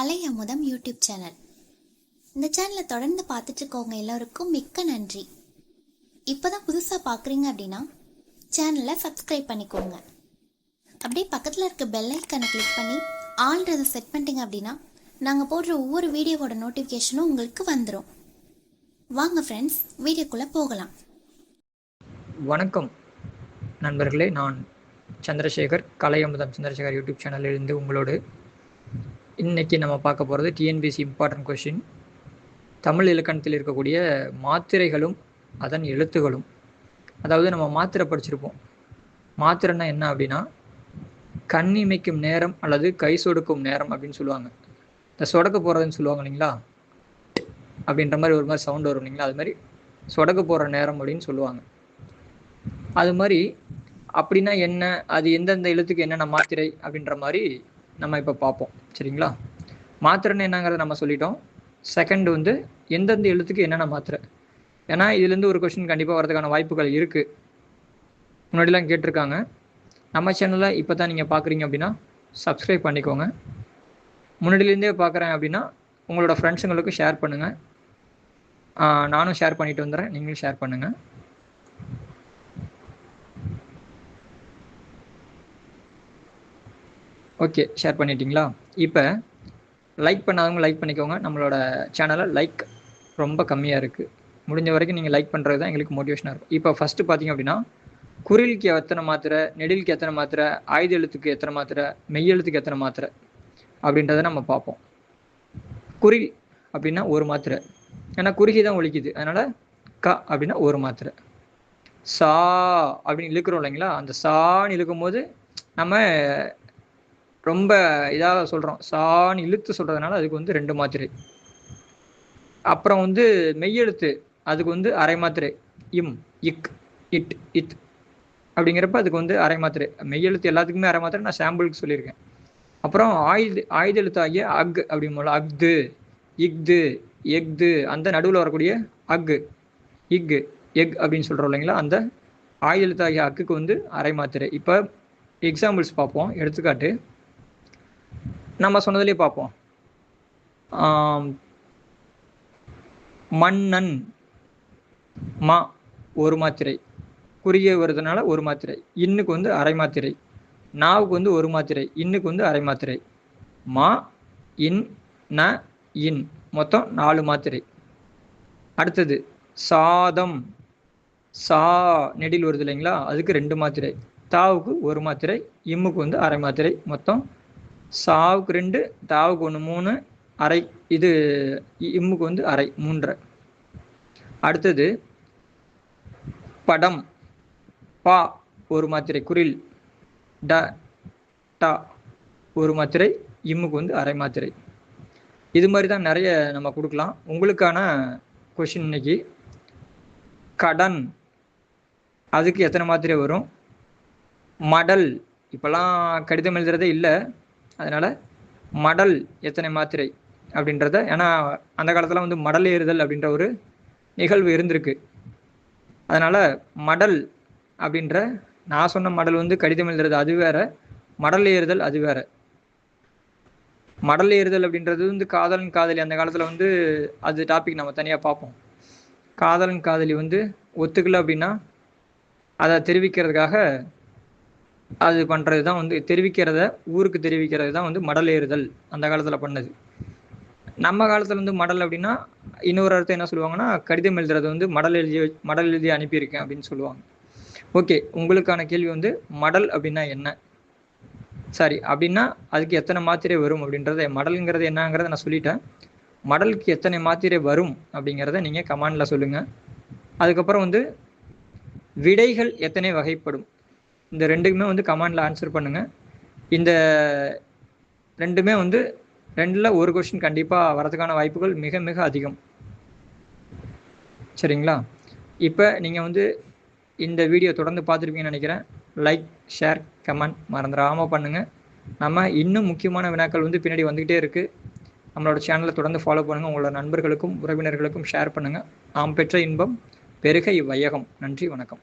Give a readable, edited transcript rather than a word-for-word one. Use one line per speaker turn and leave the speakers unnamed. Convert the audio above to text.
கலை அமுதம் YouTube channel. இந்த சேனலை தொடர்ந்து பார்த்துட்டு இருக்கவங்க எல்லோருக்கும் மிக்க நன்றி. இப்போதான் புதுசாக பார்க்குறீங்க அப்படின்னா சேனலை சப்ஸ்கிரைப் பண்ணிக்கோங்க. அப்படியே பக்கத்தில் இருக்க பெல் ஐக்கனை கிளிக் பண்ணி ஆல்ன்றதை செட் பண்ணிட்டீங்க அப்படின்னா நாங்கள் போடுற ஒவ்வொரு வீடியோவோட நோட்டிஃபிகேஷனும் உங்களுக்கு வந்துடும். வாங்க ஃப்ரெண்ட்ஸ், வீடியோக்குள்ளே போகலாம்.
வணக்கம் நண்பர்களே, நான் சந்திரசேகர், கலை அமுதம் சந்திரசேகர் யூடியூப் சேனலிலிருந்து உங்களோடு. இன்றைக்கி நம்ம பார்க்க போகிறது டிஎன்பிஎஸ்சி இம்பார்ட்டன்ட் கொஷின். தமிழ் இலக்கணத்தில் இருக்கக்கூடிய மாத்திரைகளும் அதன் எழுத்துகளும். அதாவது நம்ம மாத்திரை படிச்சிருப்போம். மாத்திரைன்னா என்ன அப்படின்னா, கண் இமைக்கும் நேரம் அல்லது கை சொடுக்கும் நேரம் அப்படின்னு சொல்லுவாங்க. இந்த சொடக்க போகிறதுன்னு சொல்லுவாங்க இல்லைங்களா, அப்படின்ற மாதிரி ஒரு மாதிரி சவுண்ட் வரும் இல்லைங்களா, அது மாதிரி சொடக்க போகிற நேரம் அப்படின்னு சொல்லுவாங்க. அது மாதிரி அப்படின்னா என்ன, அது எந்தெந்த எழுத்துக்கு என்னென்ன மாத்திரை அப்படின்ற மாதிரி நம்ம இப்போ பார்ப்போம். சரிங்களா? மாத்திரைன்னு என்னங்கிறத நம்ம சொல்லிட்டோம். செகண்ட் எந்தெந்த எழுத்துக்கு என்னென்ன மாத்திரை. ஏன்னா இதுலேருந்து ஒரு கொஸ்டின் கண்டிப்பாக வரதுக்கான வாய்ப்புகள் இருக்குது. முன்னாடிலாம் கேட்டிருக்காங்க. நம்ம சேனலில் இப்போ தான் நீங்கள் பார்க்குறீங்க அப்படின்னா சப்ஸ்கிரைப் பண்ணிக்கோங்க. முன்னாடிலேருந்தே பார்க்குறேன் அப்படின்னா உங்களோட ஃப்ரெண்ட்ஸுங்களுக்கு ஷேர் பண்ணுங்கள். நானும் ஷேர் பண்ணிட்டு வந்துடுறேன், நீங்களும் ஷேர் பண்ணுங்கள். ஓகே, ஷேர் பண்ணிட்டீங்களா? இப்போ லைக் பண்ணாதவங்க லைக் பண்ணிக்கோங்க. நம்மளோட சேனலில் லைக் ரொம்ப கம்மியாக இருக்குது. முடிஞ்ச வரைக்கும் நீங்கள் லைக் பண்ணுறது தான் எங்களுக்கு மோட்டிவேஷனாக இருக்கும். இப்போ ஃபஸ்ட்டு பார்த்தீங்க அப்படின்னா, குறிலுக்கு எத்தனை மாத்திரை, நெடிலுக்கு எத்தனை மாத்திரை, ஆயுத எழுத்துக்கு எத்தனை மாத்திரை, மெய்யெழுத்துக்கு எத்தனை மாத்திரை அப்படின்றத நம்ம பார்ப்போம். குறில் அப்படின்னா ஒரு மாத்திரை, ஏன்னா குறுகி தான் ஒலிக்குது, அதனால் க அப்படின்னா ஒரு மாத்திரை. சா அப்படின்னு இழுக்கிறோம் இல்லைங்களா, அந்த சான்னு இழுக்கும் போது நம்ம ரொம்ப இதாக சொல்கிறோம். சான்னு இழுத்து சொல்கிறதுனால அதுக்கு 2 மாத்திரை. அப்புறம் மெய்யெழுத்து, அதுக்கு அரை மாத்திரை. இம், இக், இட், இத் அப்படிங்கிறப்ப அதுக்கு அரை மாத்திரை. மெய்யெழுத்து எல்லாத்துக்குமே அரை மாத்திரை, நான் சாம்பிளுக்கு சொல்லியிருக்கேன். அப்புறம் ஆயுத எழுத்து ஆகிய அக் அப்படிம்போல அக்து, இக்து, எக்து, அந்த நடுவில் வரக்கூடிய அக், இக், எக் அப்படின்னு சொல்கிறோம் இல்லைங்களா, அந்த ஆயுத எழுத்து ஆகிய அக்குக்கு அரை மாத்திரை. இப்போ எக்ஸாம்பிள்ஸ் பார்ப்போம். எடுத்துக்காட்டு நம்ம சொன்னதுலேயே பார்ப்போம். மன்னன், மா ஒரு மாத்திரை, குறுகிய வருதுனால ஒரு மாத்திரை. இன்னுக்கு அரை மாத்திரை. நாவுக்கு ஒரு மாத்திரை, இன்னுக்கு அரை மாத்திரை. மா, இன், ந, இன், மொத்தம் 4 மாத்திரை. அடுத்தது சாதம், சா நெடில் வருது இல்லைங்களா, அதுக்கு 2 மாத்திரை. தாவுக்கு 1 மாத்திரை, இம்முக்கு அரை மாத்திரை. மொத்தம் சாவுக்கு 2, தாவுக்கு 1, 3, அரை. இது இம்முக்கு அரை, 3. அடுத்தது படம், பா ஒரு மாத்திரை, குறில், ட, டா ஒரு மாத்திரை, இம்முக்கு அரை மாத்திரை. இது மாதிரி தான் நிறைய நம்ம கொடுக்கலாம். உங்களுக்கான கொஷின் இன்னைக்கு, கடன் அதுக்கு எத்தனை மாத்திரை வரும். மடல், இப்போல்லாம் கடிதம் எழுதுறதே இல்லை, அதனால் மடல் எத்தனை மாத்திரை அப்படின்றத, ஏன்னா அந்த காலத்தில் மடல் ஏறுதல் அப்படின்ற ஒரு நிகழ்வு இருந்திருக்கு. அதனால் மடல் அப்படின்ற, நான் சொன்ன மடல் கடிதம் எழுதுறது அது வேற, மடல் ஏறுதல் அது வேற. மடல் ஏறுதல் அப்படின்றது காதலன் காதலி, அந்த காலத்தில் அது டாபிக் நம்ம தனியாக பார்ப்போம். காதலன் காதலி ஒத்துக்கல அப்படின்னா அதை தெரிவிக்கிறதுக்காக அது பண்ணுறது தான் தெரிவிக்கிறத, ஊருக்கு தெரிவிக்கிறது தான் மடல் ஏறுதல் அந்த காலத்தில் பண்ணது. நம்ம காலத்தில் மடல் அப்படின்னா இன்னொரு அர்த்தம் என்ன சொல்லுவாங்கன்னா, கடிதம் எழுதுறது மடல் எழுதி அனுப்பியிருக்கேன் அப்படின்னு சொல்லுவாங்க. ஓகே, உங்களுக்கான கேள்வி மடல் அப்படின்னா என்ன, சாரி அப்படின்னா அதுக்கு எத்தனை மாத்திரை வரும் அப்படின்றத, மடலுங்கிறது என்னங்கிறத நான் சொல்லிட்டேன். மடலுக்கு எத்தனை மாத்திரை வரும் அப்படிங்கிறத நீங்கள் கமெண்டில் சொல்லுங்கள். அதுக்கப்புறம் விடைகள் எத்தனை வகைப்படும், இந்த 2க்குமே கமெண்டில் ஆன்சர் பண்ணுங்கள். இந்த 2மே 2ல் ஒரு கொஸ்டின் கண்டிப்பாக வரதுக்கான வாய்ப்புகள் மிக மிக அதிகம். சரிங்களா? இப்போ நீங்கள் இந்த வீடியோ தொடர்ந்து பார்த்துருப்பீங்கன்னு நினைக்கிறேன். லைக், ஷேர், கமெண்ட் மறந்துடாமல் பண்ணுங்கள். நம்ம இன்னும் முக்கியமான வினாக்கள் பின்னாடி வந்துக்கிட்டே இருக்குது. நம்மளோட சேனலை தொடர்ந்து ஃபாலோ பண்ணுங்கள். உங்களோட நண்பர்களுக்கும் உறவினர்களுக்கும் ஷேர் பண்ணுங்கள். நாம் பெற்ற இன்பம் பெருக இவ்வையகம். நன்றி, வணக்கம்.